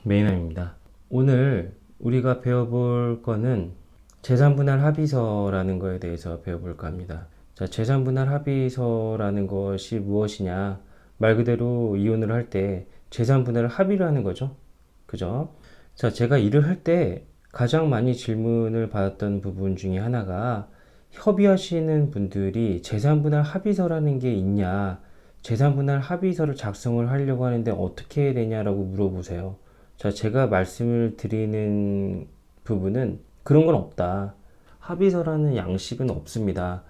메인함입니다. 오늘 우리가 배워볼 거는 재산분할 합의서라는 거에 대해서 배워볼까 합니다. 자, 재산분할 합의서라는 것이 무엇이냐? 말 그대로 이혼을 할 때 재산분할을 합의를 하는 거죠. 그죠? 자, 제가 일을 할 때 가장 많이 질문을 받았던 부분 중에 하나가 협의하시는 분들이 재산분할 합의서라는 게 있냐? 재산분할 합의서를 작성을 하려고 하는데 어떻게 해야 되냐라고 물어보세요. 자, 제가 말씀을 드리는 부분은 그런 건 없다. 합의서라는 양식은 없습니다.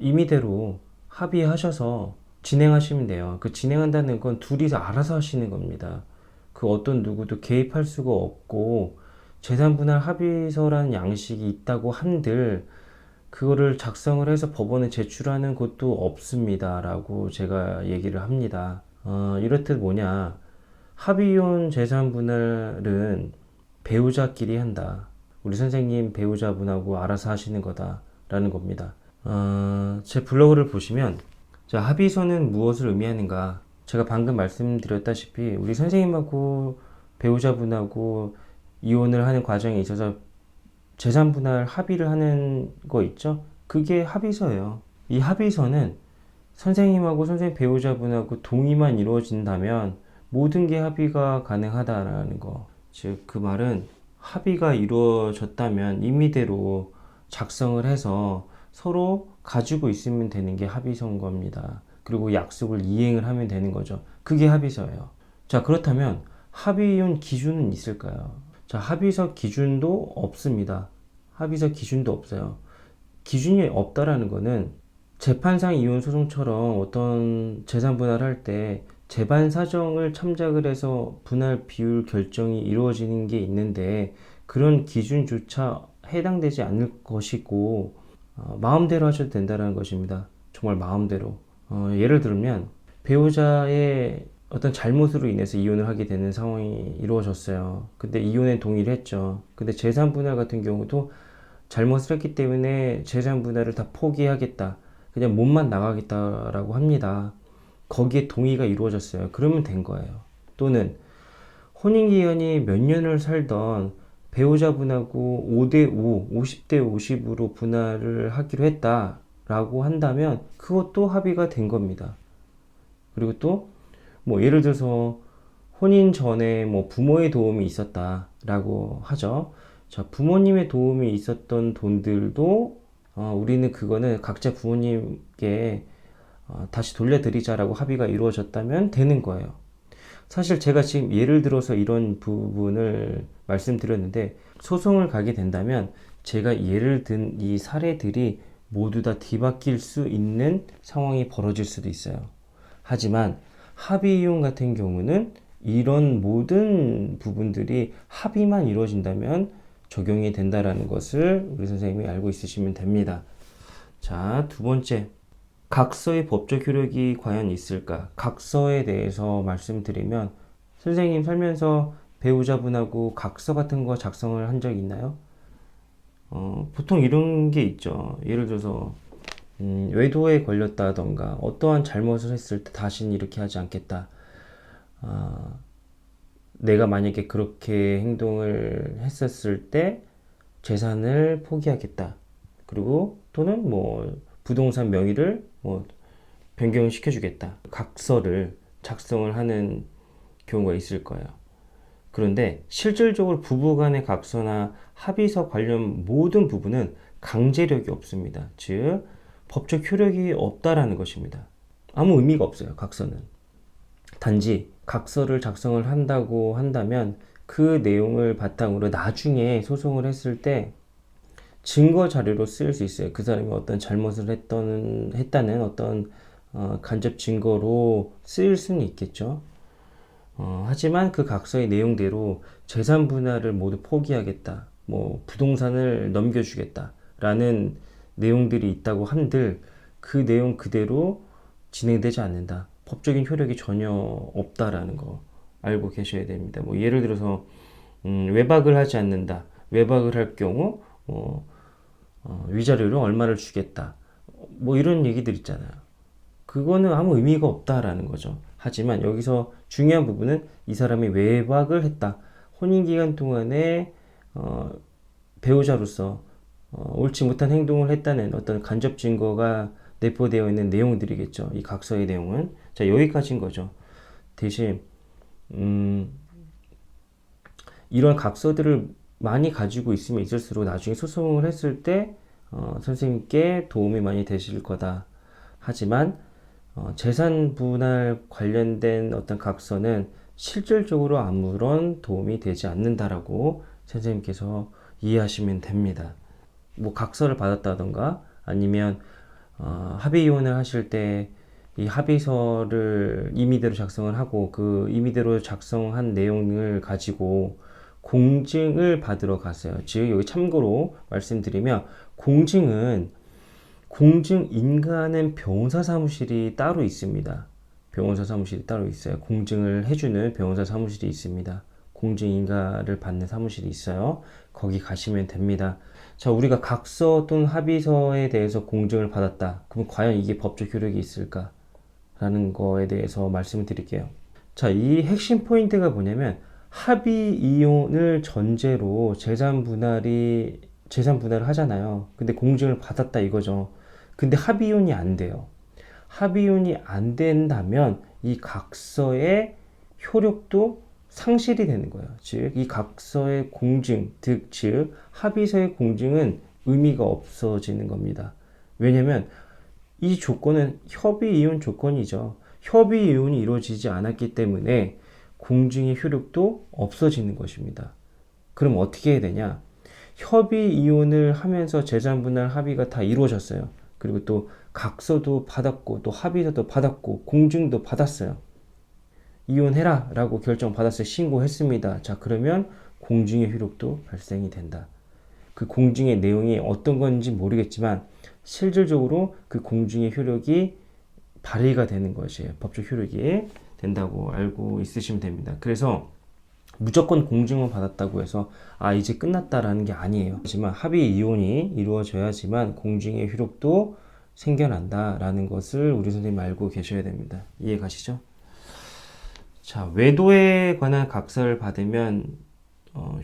임의대로 합의하셔서 진행하시면 돼요. 그 진행한다는 건 둘이서 알아서 하시는 겁니다. 그 어떤 누구도 개입할 수가 없고 재산분할 합의서라는 양식이 있다고 한들 그거를 작성을 해서 법원에 제출하는 것도 없습니다. 라고 제가 얘기를 합니다. 이렇듯 뭐냐. 합의이혼 재산분할은 배우자끼리 한다. 우리 선생님 배우자분하고 알아서 하시는 거다라는 겁니다. 제 블로그를 보시면 자, 합의서는 무엇을 의미하는가? 제가 방금 말씀드렸다시피 우리 선생님하고 배우자분하고 이혼을 하는 과정에 있어서 재산분할 합의를 하는 거 있죠? 그게 합의서예요. 이 합의서는 선생님하고 선생님 배우자분하고 동의만 이루어진다면 모든 게 합의가 가능하다라는 거. 즉, 그 말은 합의가 이루어졌다면 임의대로 작성을 해서 서로 가지고 있으면 되는 게 합의서인 겁니다. 그리고 약속을 이행을 하면 되는 거죠. 그게 합의서예요. 자, 그렇다면 합의이혼 기준은 있을까요? 자, 합의서 기준도 없습니다. 합의서 기준도 없어요. 기준이 없다라는 거는 재판상 이혼 소송처럼 어떤 재산 분할할 때 재반 사정을 참작을 해서 분할 비율 결정이 이루어지는 게 있는데 그런 기준조차 해당되지 않을 것이고 마음대로 하셔도 된다는 것입니다. 정말 마음대로. 예를 들면 배우자의 어떤 잘못으로 인해서 이혼을 하게 되는 상황이 이루어졌어요. 근데 이혼에 동의를 했죠. 근데 재산 분할 같은 경우도 잘못을 했기 때문에 재산 분할을 다 포기하겠다. 그냥 몸만 나가겠다라고 합니다. 거기에 동의가 이루어졌어요. 그러면 된 거예요. 또는 혼인기간이 몇 년을 살던 배우자분하고 5대5, 50대 50으로 분할을 하기로 했다라고 한다면 그것도 합의가 된 겁니다. 그리고 또 뭐 예를 들어서 혼인 전에 뭐 부모의 도움이 있었다라고 하죠. 자, 부모님의 도움이 있었던 돈들도 우리는 그거는 각자 부모님께 다시 돌려드리자라고 합의가 이루어졌다면 되는 거예요. 사실 제가 지금 예를 들어서 이런 부분을 말씀드렸는데 소송을 가게 된다면 제가 예를 든 이 사례들이 모두 다 뒤바뀔 수 있는 상황이 벌어질 수도 있어요. 하지만 합의 이혼 같은 경우는 이런 모든 부분들이 합의만 이루어진다면 적용이 된다라는 것을 우리 선생님이 알고 있으시면 됩니다. 자, 두 번째. 각서의 법적 효력이 과연 있을까? 각서에 대해서 말씀드리면 선생님 살면서 배우자분하고 각서 같은 거 작성을 한 적 있나요? 보통 이런 게 있죠. 예를 들어서 외도에 걸렸다던가 어떠한 잘못을 했을 때 다시는 이렇게 하지 않겠다. 아, 내가 만약에 그렇게 행동을 했었을 때 재산을 포기하겠다. 그리고 또는 뭐 부동산 명의를 뭐 변경을 시켜주겠다. 각서를 작성을 하는 경우가 있을 거예요. 그런데 실질적으로 부부간의 각서나 합의서 관련 모든 부분은 강제력이 없습니다. 즉, 법적 효력이 없다라는 것입니다. 아무 의미가 없어요, 각서는. 단지 각서를 작성을 한다고 한다면 그 내용을 바탕으로 나중에 소송을 했을 때 증거 자료로 쓰일 수 있어요. 그 사람이 어떤 잘못을 했다는 어떤 간접 증거로 쓰일 수는 있겠죠. 하지만 그 각서의 내용대로 재산 분할을 모두 포기하겠다. 뭐 부동산을 넘겨주겠다. 라는 내용들이 있다고 한들 그 내용 그대로 진행되지 않는다. 법적인 효력이 전혀 없다라는 거 알고 계셔야 됩니다. 뭐 예를 들어서 외박을 하지 않는다. 외박을 할 경우 위자료를 얼마를 주겠다. 뭐 이런 얘기들 있잖아요. 그거는 아무 의미가 없다라는 거죠. 하지만 여기서 중요한 부분은 이 사람이 외박을 했다. 혼인기간 동안에 배우자로서 옳지 못한 행동을 했다는 어떤 간접 증거가 내포되어 있는 내용들이겠죠. 이 각서의 내용은. 자, 여기까지인 거죠. 대신 이런 각서들을 많이 가지고 있으면 있을수록 나중에 소송을 했을 때 선생님께 도움이 많이 되실 거다. 하지만 재산 분할 관련된 어떤 각서는 실질적으로 아무런 도움이 되지 않는다라고 선생님께서 이해하시면 됩니다. 뭐 각서를 받았다던가 아니면 합의 이혼을 하실 때 이 합의서를 임의대로 작성을 하고 그 임의대로 작성한 내용을 가지고 공증을 받으러 갔어요. 즉 여기 참고로 말씀드리면 공증 인가는 변호사 사무실이 따로 있습니다. 변호사 사무실이 따로 있어요. 공증을 해주는 변호사 사무실이 있습니다. 공증 인가를 받는 사무실이 있어요. 거기 가시면 됩니다. 자, 우리가 각서 또는 합의서에 대해서 공증을 받았다. 그럼 과연 이게 법적 효력이 있을까? 라는 거에 대해서 말씀을 드릴게요. 자, 이 핵심 포인트가 뭐냐면 합의 이혼을 전제로 재산 분할을 하잖아요. 근데 공증을 받았다 이거죠. 근데 합의 이혼이 안 돼요. 합의 이혼이 안 된다면 이 각서의 효력도 상실이 되는 거예요. 즉, 이 각서의 공증, 즉 합의서의 공증은 의미가 없어지는 겁니다. 왜냐면 이 조건은 협의 이혼 조건이죠. 협의 이혼이 이루어지지 않았기 때문에 공증의 효력도 없어지는 것입니다. 그럼 어떻게 해야 되냐? 협의 이혼을 하면서 재산 분할 합의가 다 이루어졌어요. 그리고 또 각서도 받았고 또 합의서도 받았고 공증도 받았어요. 이혼해라 라고 결정 받았어요. 신고했습니다. 자, 그러면 공증의 효력도 발생이 된다. 그 공증의 내용이 어떤 건지 모르겠지만 실질적으로 그 공증의 효력이 발휘가 되는 것이에요. 법적 효력이 된다고 알고 있으시면 됩니다. 그래서 무조건 공증을 받았다고 해서 이제 끝났다라는 게 아니에요. 하지만 합의 이혼이 이루어져야지만 공증의 효력도 생겨난다라는 것을 우리 선생님 알고 계셔야 됩니다. 이해 가시죠? 자, 외도에 관한 각서를 받으면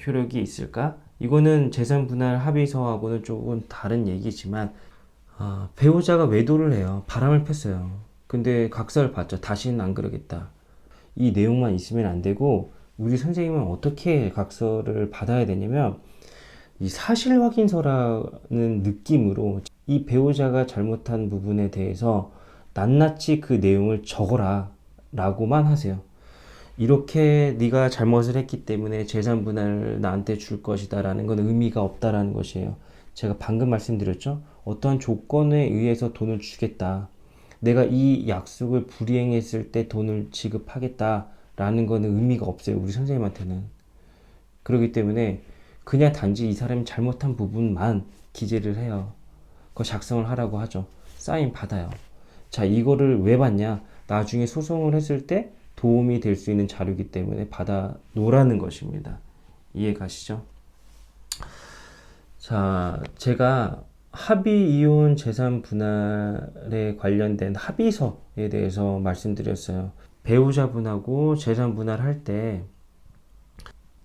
효력이 있을까? 이거는 재산 분할 합의서하고는 조금 다른 얘기지만 배우자가 외도를 해요. 바람을 폈어요. 근데 각서를 받죠. 다시는 안 그러겠다. 이 내용만 있으면 안 되고 우리 선생님은 어떻게 각서를 받아야 되냐면 이 사실 확인서라는 느낌으로 이 배우자가 잘못한 부분에 대해서 낱낱이 그 내용을 적어라 라고만 하세요. 이렇게 네가 잘못을 했기 때문에 재산 분할을 나한테 줄 것이다 라는 건 의미가 없다라는 것이에요. 제가 방금 말씀드렸죠. 어떠한 조건에 의해서 돈을 주겠다. 내가 이 약속을 불이행했을 때 돈을 지급하겠다 라는 거는 의미가 없어요. 우리 선생님한테는. 그렇기 때문에 그냥 단지 이 사람이 잘못한 부분만 기재를 해요. 그거 작성을 하라고 하죠. 사인 받아요. 자, 이거를 왜 받냐? 나중에 소송을 했을 때 도움이 될 수 있는 자료이기 때문에 받아 놓으라는 것입니다. 이해 가시죠? 자, 제가 합의 이혼 재산 분할에 관련된 합의서에 대해서 말씀드렸어요. 배우자분하고 재산 분할할 때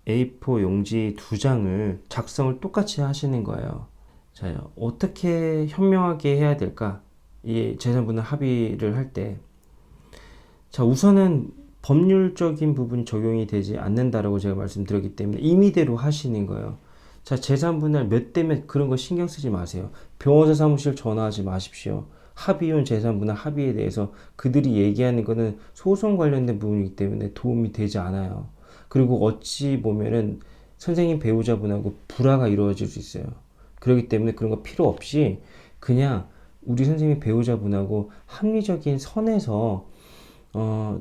A4 용지 2장을 작성을 똑같이 하시는 거예요. 자, 어떻게 현명하게 해야 될까? 이 재산 분할 합의를 할 때. 자, 우선은 법률적인 부분이 적용이 되지 않는다라고 제가 말씀드렸기 때문에 임의대로 하시는 거예요. 자, 재산 분할 몇 대 몇 그런 거 신경 쓰지 마세요. 변호사 사무실 전화하지 마십시오. 합의혼 재산 분할 합의에 대해서 그들이 얘기하는 거는 소송 관련된 부분이기 때문에 도움이 되지 않아요. 그리고 어찌 보면은 선생님 배우자분하고 불화가 이루어질 수 있어요. 그렇기 때문에 그런 거 필요 없이 그냥 우리 선생님 배우자분하고 합리적인 선에서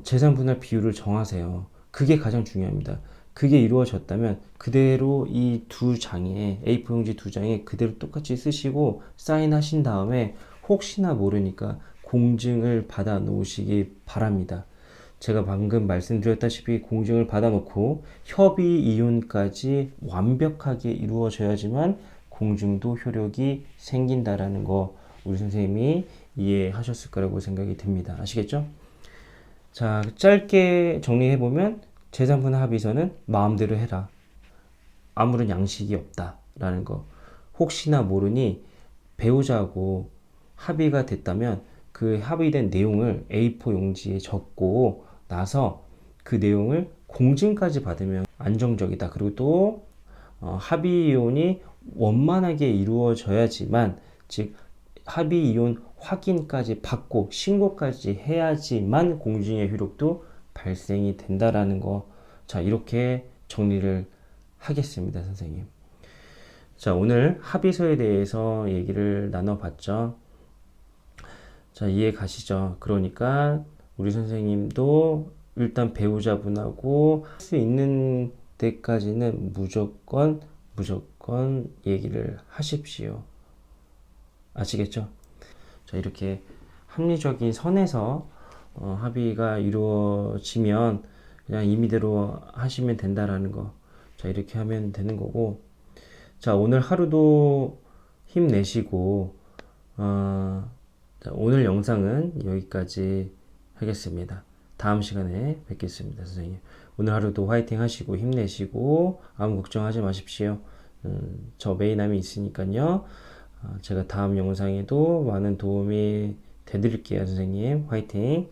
재산 분할 비율을 정하세요. 그게 가장 중요합니다. 그게 이루어졌다면 그대로 이 2장에 A4 용지 2장에 그대로 똑같이 쓰시고 사인하신 다음에 혹시나 모르니까 공증을 받아 놓으시기 바랍니다. 제가 방금 말씀드렸다시피 공증을 받아 놓고 협의 이혼까지 완벽하게 이루어져야지만 공증도 효력이 생긴다라는 거 우리 선생님이 이해하셨을 거라고 생각이 듭니다. 아시겠죠? 자, 짧게 정리해보면 재산분할 합의서는 마음대로 해라. 아무런 양식이 없다라는 거. 혹시나 모르니 배우자하고 합의가 됐다면 그 합의된 내용을 A4 용지에 적고 나서 그 내용을 공증까지 받으면 안정적이다. 그리고 또 합의 이혼이 원만하게 이루어져야지만, 즉 합의 이혼 확인까지 받고 신고까지 해야지만 공증의 효력도 발생이 된다라는 거. 자, 이렇게 정리를 하겠습니다, 선생님. 자, 오늘 합의서에 대해서 얘기를 나눠봤죠. 자, 이해 가시죠? 그러니까 우리 선생님도 일단 배우자분하고 할 수 있는 데까지는 무조건 얘기를 하십시오. 아시겠죠? 자, 이렇게 합리적인 선에서 합의가 이루어지면 그냥 임의대로 하시면 된다라는 거. 자, 이렇게 하면 되는 거고. 자, 오늘 하루도 힘내시고, 자, 오늘 영상은 여기까지 하겠습니다. 다음 시간에 뵙겠습니다, 선생님. 오늘 하루도 화이팅 하시고 힘내시고 아무 걱정하지 마십시오. 저 메이남이 있으니까요. 제가 다음 영상에도 많은 도움이 되드릴게요, 선생님. 화이팅!